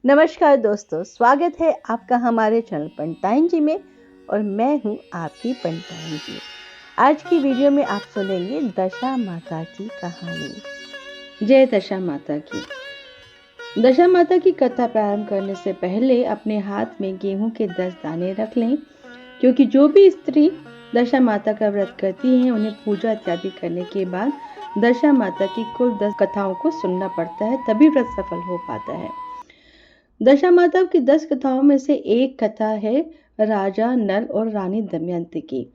नमस्कार दोस्तों, स्वागत है आपका हमारे चैनल पंटाइन जी में और मैं हूं आपकी पंटाइन जी। आज की वीडियो में आप सुनेंगे दशा माता की कहानी। जय दशा माता की। दशा माता की कथा प्रारंभ करने से पहले अपने हाथ में गेहूं के 10 दाने रख लें, क्योंकि जो भी स्त्री दशा माता का व्रत करती हैं उन्हें पूजा इत्यादि करने के बाद दशा माता की कुल 10 कथाओं को सुनना पड़ता है, तभी व्रत सफल हो पाता है। दशा माता की 10 कथाओं में से एक कथा है राजा नल और रानी दमयंती की।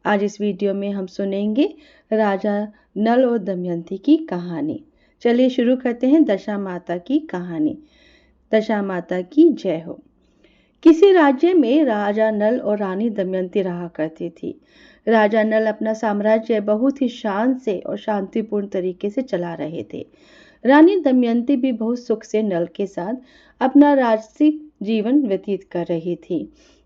आज इस वीडियो में हम सुनेंगे राजा नल और दमयंती की कहानी। चलिए शुरू करते हैं दशा माता की कहानी। दशा माता की जय हो। किसी राज्य में राजा नल और रानी दमयंती रहा करती थी। राजा नल अपना साम्राज्य बहुत ही शान से और शांतिपूर्ण तरीके से चला रहे थे। रानी दमयंती भी बहुत सुख से नल के साथ अपना राजसिक जीवन व्यतीत कर रही थी।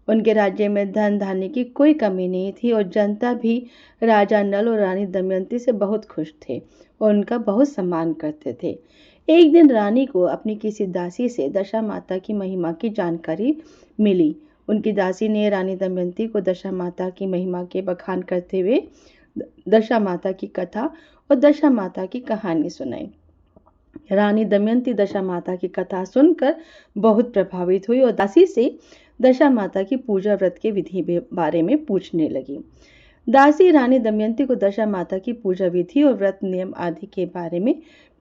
उनके राज्य में धन धान्य की कोई कमी नहीं थी और जनता भी राजा नल और रानी दमयंती से बहुत खुश थे और उनका बहुत सम्मान करते थे। एक दिन रानी को अपनी किसी दासी से दशा माता की महिमा की जानकारी मिली। उनकी दासी ने रानी दमयंती को दशा माता की महिमा के बखान करते हुए दशा माता की कथा और दशा माता की कहानी सुनाई। रानी दमयंती दशा माता की कथा सुनकर बहुत प्रभावित हुई और दासी से दशा माता की पूजा व्रत के विधि बारे में पूछने लगी। दासी रानी दमयंती को दशा माता की पूजा विधि और व्रत नियम आदि के बारे में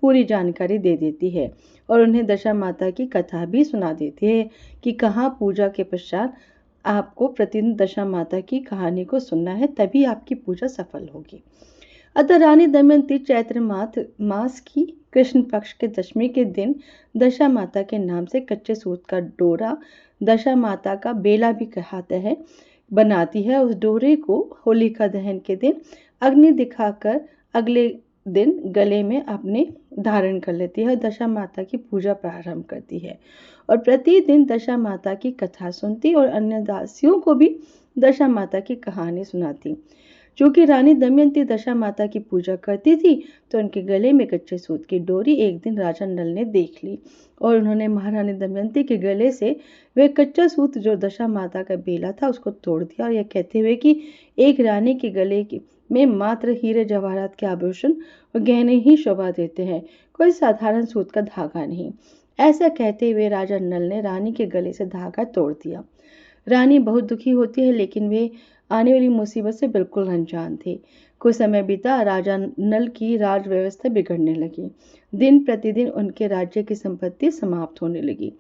पूरी जानकारी दे देती है और उन्हें दशा माता की कथा भी सुना देती है कि कहाँ पूजा के पश्चात आपको प्रतिदिन दशा माता की कहानी को सुनना है, तभी आपकी पूजा सफल होगी। अतः रानी दमयंती चैत्र मास की कृष्ण पक्ष के दशमी के दिन दशा माता के नाम से कच्चे सूत का डोरा, दशा माता का बेला भी कहते हैं, बनाती है। उस डोरे को होलिका दहन के दिन अग्नि दिखाकर अगले दिन गले में अपने धारण कर लेती है और दशा माता की पूजा प्रारंभ करती है और प्रतिदिन दशा माता की कथा सुनती और अन्य दासियों को भी दशा माता की कहानी सुनाती। चूंकि रानी दमयंती दशा माता की पूजा करती थी तो उनके गले में कच्चे सूत की डोरी एक दिन राजा नल ने देख ली और उन्होंने महारानी दमयंती के गले से वह कच्चा सूत जो दशा माता का बेला था उसको तोड़ दिया और यह कहते हुए कि एक रानी के गले में मात्र हीरे जवाहरात के आभूषण और गहने ही शोभा देते हैं, कोई साधारण सूत का धागा नहीं। ऐसा कहते हुए राजा नल ने रानी के गले से धागा तोड़ दिया। रानी बहुत दुखी होती है, लेकिन वे आने वाली मुसीबत से बिल्कुल अनजान थे। कुछ समय बीता, राजा नल की राज व्यवस्था बिगड़ने लगी। दिन प्रतिदिन उनके राज्य की संपत्ति समाप्त होने लगी।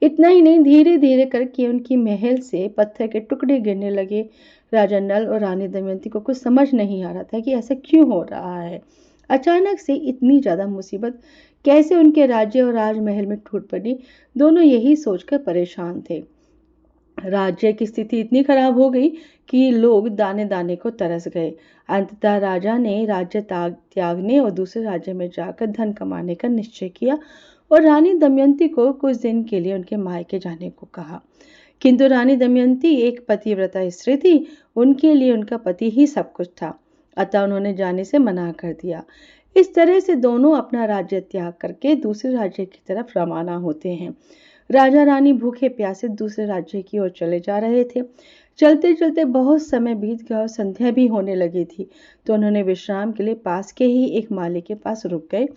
इतना ही नहीं, धीरे धीरे करके उनकी महल से पत्थर के टुकड़े गिरने लगे। राजा नल और रानी दमयंती को कुछ समझ नहीं आ रहा था कि ऐसा क्यों हो रहा है। अचानक से इतनी ज्यादा मुसीबत कैसे उनके राज्य और राजमहल में टूट पड़ी, दोनों यही सोचकर परेशान थे। राज्य की स्थिति इतनी खराब हो गई कि लोग दाने दाने को तरस गए। अंततः राजा ने राज्य त्यागने और दूसरे राज्य में जाकर धन कमाने का निश्चय किया और रानी दमयंती को कुछ दिन के लिए उनके मायके जाने को कहा। किंतु रानी दमयंती एक पतिव्रता स्त्री थी, उनके लिए उनका पति ही सब कुछ था, अतः उन्होंने जाने से मना कर दिया। इस तरह से दोनों अपना राज्य त्याग करके दूसरे राज्य की तरफ रवाना होते हैं। राजा रानी भूखे प्यासे दूसरे राज्य की ओर चले जा रहे थे। चलते चलते बहुत समय बीत गया और संध्या भी होने लगी थी, तो उन्होंने विश्राम के लिए पास के ही एक माली के पास रुक गए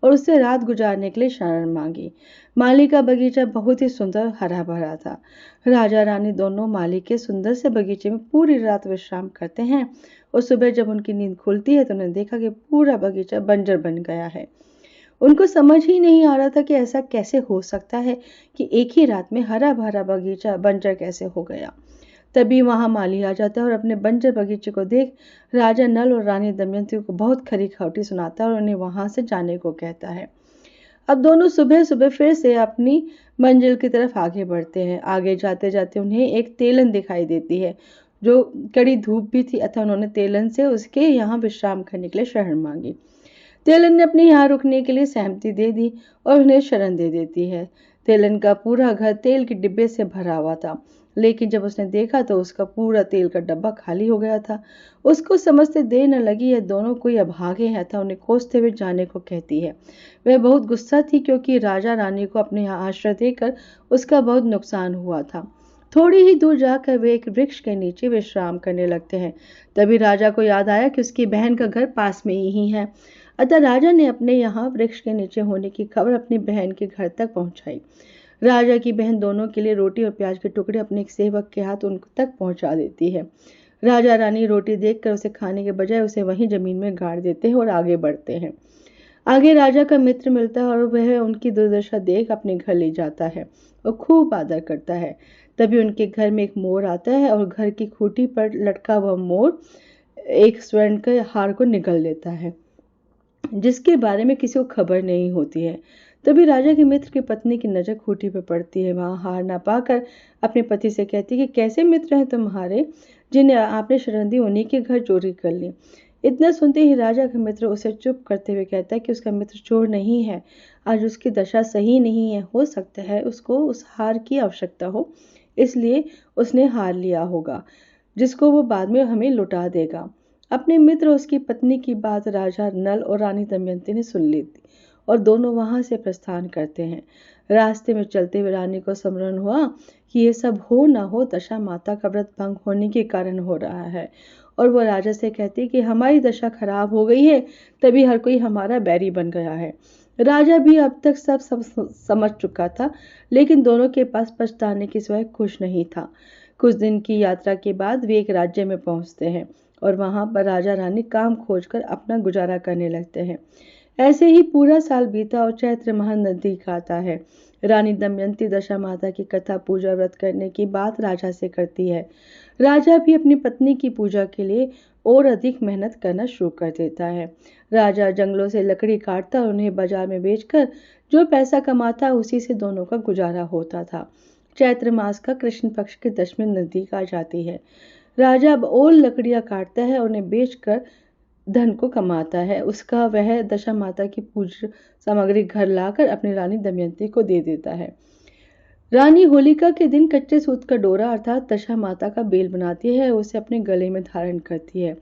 और उससे रात गुजारने के लिए शरण मांगी। माली का बगीचा बहुत ही सुंदर हरा भरा था। राजा रानी दोनों माली के सुंदर से बगीचे में पूरी रात विश्राम करते हैं और सुबह जब उनकी नींद खुलती है तो उन्होंने देखा कि पूरा बगीचा बंजर बन गया है। उनको समझ ही नहीं आ रहा था कि ऐसा कैसे हो सकता है कि एक ही रात में हरा भरा बगीचा बंजर कैसे हो गया। तभी वहां माली आ जाता है और अपने बंजर बगीचे को देख राजा नल और रानी दमयंती को बहुत खरी खौटी सुनाता है और उन्हें वहां से जाने को कहता है। अब दोनों सुबह सुबह फिर से अपनी मंजिल की तरफ आगे बढ़ते हैं। आगे जाते जाते उन्हें एक तेलन दिखाई देती है जो कड़ी धूप भी थी, अतः उन्होंने तेलन से उसके यहाँ विश्राम करने के लिए शरण मांगी। तेलन ने अपने यहाँ रुकने के लिए सहमति दे दी और उन्हें शरण दे देती है। तेलन का पूरा घर तेल के डिब्बे से भरा हुआ था, लेकिन जब उसने देखा तो उसका पूरा तेल का डब्बा खाली हो गया था। उसको समझते देर न लगी, यह दोनों कोई अभागे हैं, था उन्हें खोजते हुए जाने को कहती है। वह बहुत गुस्सा थी क्योंकि राजा रानी को अपने यहाँ आश्रय देकर उसका बहुत नुकसान हुआ था। थोड़ी ही दूर जाकर वे एक वृक्ष के नीचे विश्राम करने लगते हैं। तभी राजा को याद आया कि उसकी बहन का घर पास में ही है। अतः राजा ने अपने यहाँ वृक्ष के नीचे होने की खबर अपनी बहन के घर तक पहुंचाई। राजा की बहन दोनों के लिए रोटी और प्याज के टुकड़े अपने एक सेवक के हाथ उन तक पहुंचा देती है। राजा रानी रोटी देखकर उसे खाने के बजाय उसे वहीं जमीन में गाड़ देते हैं और आगे बढ़ते हैं। आगे राजा का मित्र मिलता है और वह उनकी दुर्दशा देख अपने घर ले जाता है और खूब आदर करता है। तभी उनके घर में एक मोर आता है और घर की खूंटी पर लटका हुआ मोर एक स्वर्ण के हार को निगल लेता है, जिसके बारे में किसी को खबर नहीं होती है। तभी राजा के मित्र की पत्नी की नजर खूंटी पर पड़ती है। वहां हार ना पाकर अपने पति से कहती है कि कैसे मित्र हैं तुम्हारे जिन्हें आपने शरण दी, उन्हीं के घर चोरी कर ली। इतना सुनते ही राजा का मित्र उसे चुप करते हुए कहता है कि उसका मित्र चोर नहीं है, आज उसकी दशा सही नहीं है, हो सकता है उसको उस हार की आवश्यकता हो, इसलिए उसने हार लिया होगा, जिसको वो बाद में हमें लौटा देगा। अपने मित्र और उसकी पत्नी की बात राजा नल और रानी दमयंती ने सुन ली थी और दोनों वहां से प्रस्थान करते हैं। रास्ते में चलते हुए रानी को स्मरण हुआ कि ये सब हो न हो दशा माता का व्रत भंग होने के कारण हो रहा है, और वो राजा से कहती कि हमारी दशा खराब हो गई है, तभी हर कोई हमारा बैरी बन गया है। राजा भी अब तक सब समझ चुका था, लेकिन दोनों के पास पछताने की सिवाय कुछ नहीं था। कुछ दिन की यात्रा के बाद वे एक राज्य में पहुंचते हैं और वहां पर राजा रानी काम खोजकर अपना गुजारा करने लगते हैं। ऐसे ही पूरा साल बीता और चैत्र माह नजदीक आता है। रानी दमयंती दशा माता की कथा पूजा व्रत करने की बात राजा से करती है। राजा भी अपनी पत्नी की पूजा के लिए और अधिक मेहनत करना शुरू कर देता है। राजा जंगलों से लकड़ी काटता और उन्हें बाजार में बेचकर जो पैसा कमाता उसी से दोनों का गुजारा होता था। चैत्र मास का कृष्ण पक्ष की दशमी नजदीक आ जाती है। राजा अब और लकड़ियां काटता है और उन्हें बेचकर धन को कमाता है। उसका वह दशा माता की पूजा सामग्री घर लाकर अपनी रानी दमयंती को दे देता है। रानी होलिका के दिन कच्चे सूत का डोरा अर्थात दशा माता का बेल बनाती है और उसे अपने गले में धारण करती है।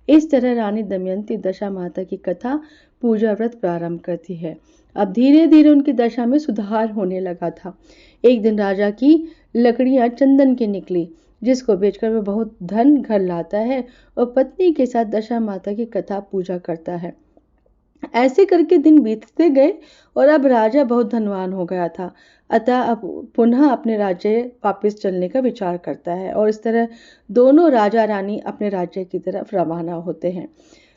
इस तरह रानी दमयंती दशा माता की कथा पूजा व्रत प्रारंभ करती है। अब धीरे धीरे उनकी दशा में सुधार होने लगा था। एक दिन राजा की लकड़ियां चंदन की निकली, जिसको बेचकर वह बहुत धन घर लाता है और पत्नी के साथ दशा माता की कथा पूजा करता है। ऐसे करके दिन बीतते गए और अब राजा बहुत धनवान हो गया था। अतः अब पुनः अपने राज्य वापस चलने का विचार करता है और इस तरह दोनों राजा रानी अपने राज्य की तरफ रवाना होते हैं।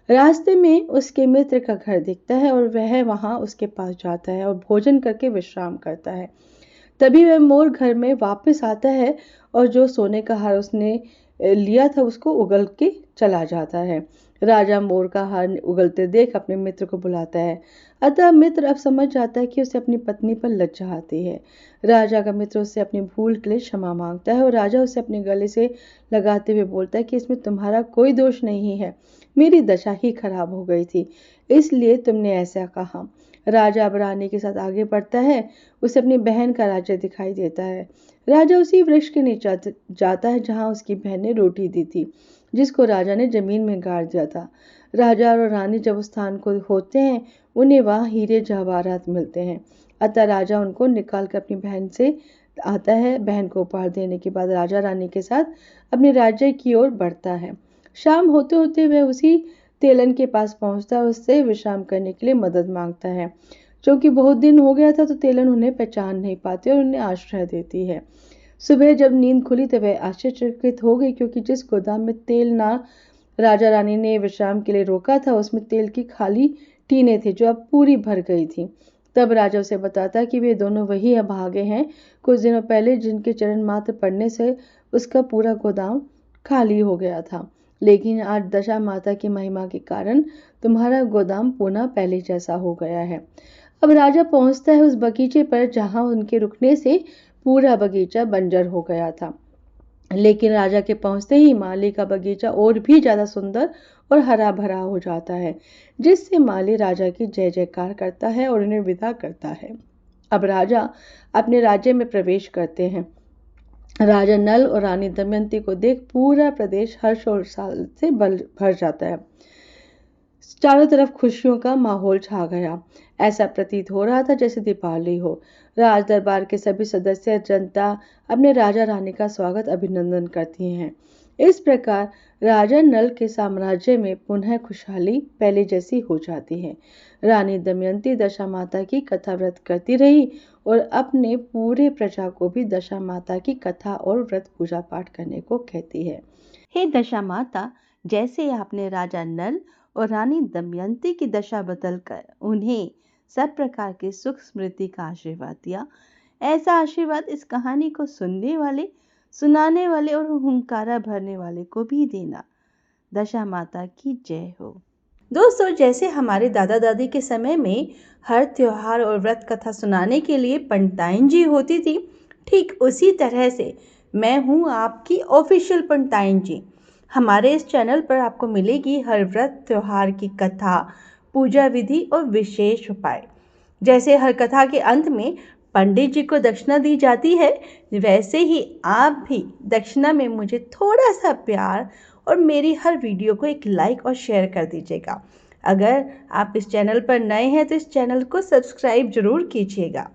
रास्ते में उसके मित्र का घर दिखता है और वह वहां उसके पास जाता है और भोजन करके विश्राम करता है। तभी वह मोर घर में वापस आता है और जो सोने का हार उसने लिया था उसको उगल के चला जाता है। राजा मोर का हार उगलते देख अपने मित्र को बुलाता है। अतः मित्र अब समझ जाता है कि उसे अपनी पत्नी पर लज्जा आती है। राजा का मित्र उससे अपनी भूल के लिए क्षमा मांगता है और राजा उसे अपने गले से लगाते हुए बोलता है कि इसमें तुम्हारा कोई दोष नहीं है, मेरी दशा ही खराब हो गई थी, इसलिए तुमने ऐसा कहा। राजा अब रानी के साथ आगे बढ़ता है। उसे अपनी बहन का राज्य दिखाई देता है। राजा उसी वृक्ष के नीचे जाता है जहां उसकी बहन ने रोटी दी थी, जिसको राजा ने जमीन में गाड़ दिया था। राजा और रानी जब उस स्थान को होते हैं, उन्हें वहां हीरे जवाहरात मिलते हैं। अतः राजा उनको निकाल कर अपनी बहन से आता है। बहन को उपहार देने के बाद राजा रानी के साथ अपने राज्य की ओर बढ़ता है। शाम होते होते वह उसी तेलन के पास पहुंचता है, उससे विश्राम करने के लिए मदद मांगता है। क्योंकि बहुत दिन हो गया था तो तेलन उन्हें पहचान नहीं पाती और उन्हें आश्रय देती है। सुबह जब नींद खुली तो वह आश्चर्यचकित हो गई, क्योंकि जिस गोदाम में तेल ना राजा रानी ने विश्राम के लिए रोका था उसमें तेल की खाली टीनें थी जो अब पूरी भर गई थी। तब राजा उसे बताता कि वे दोनों वही अभागे हैं कुछ दिनों पहले जिनके चरण मात्र पड़ने से उसका पूरा गोदाम खाली हो गया था, लेकिन आज दशा माता की महिमा के कारण तुम्हारा गोदाम पुनः पहले जैसा हो गया है। अब राजा पहुंचता है उस बगीचे पर जहां उनके रुकने से पूरा बगीचा बंजर हो गया था। लेकिन राजा के पहुंचते ही माली का बगीचा और भी ज्यादा सुंदर और हरा भरा हो जाता है, जिससे माली राजा की जय जयकार करता है और उन्हें विदा करता है। अब राजा अपने राज्य में प्रवेश करते हैं। राजा नल और रानी दमयंती को देख पूरा प्रदेश हर्ष और उत्साह से भर जाता है। चारों तरफ खुशियों का माहौल छा गया। ऐसा प्रतीत हो रहा था जैसे दीपावली हो। राज दरबार के सभी सदस्य जनता अपने राजा रानी का स्वागत अभिनंदन करती हैं। इस प्रकार राजा नल के साम्राज्य में पुनः खुशहाली पहले जैसी हो जाती है। रानी दमयंती दशा माता की कथा व्रत करती रही और अपने पूरे प्रजा को भी दशा माता की कथा और व्रत पूजा पाठ करने को कहती है। हे दशा माता, जैसे आपने राजा नल और रानी दमयंती की दशा बदलकर उन्हें सब प्रकार के सुख समृद्धि का आशीर्वाद दिया, ऐसा आशीर्वाद इस कहानी को सुनने वाले, सुनाने वाले और हुंकारा भरने वाले को भी देना। दशा माता की जय हो। दोस्तों, जैसे हमारे दादा दादी के समय में हर त्योहार और व्रत कथा सुनाने के लिए पंडिताइन जी होती थी, ठीक उसी तरह से मैं हूँ आपकी ऑफिशियल पंडिताइन जी। हमारे इस चैनल पर आपको मिलेगी हर व्रत त्योहार की कथा, पूजा विधि और विशेष उपाय। जैसे हर कथा के अंत में पंडित जी को दक्षिणा दी जाती है, वैसे ही आप भी दक्षिणा में मुझे थोड़ा सा प्यार और मेरी हर वीडियो को एक लाइक और शेयर कर दीजिएगा। अगर आप इस चैनल पर नए हैं तो इस चैनल को सब्सक्राइब जरूर कीजिएगा।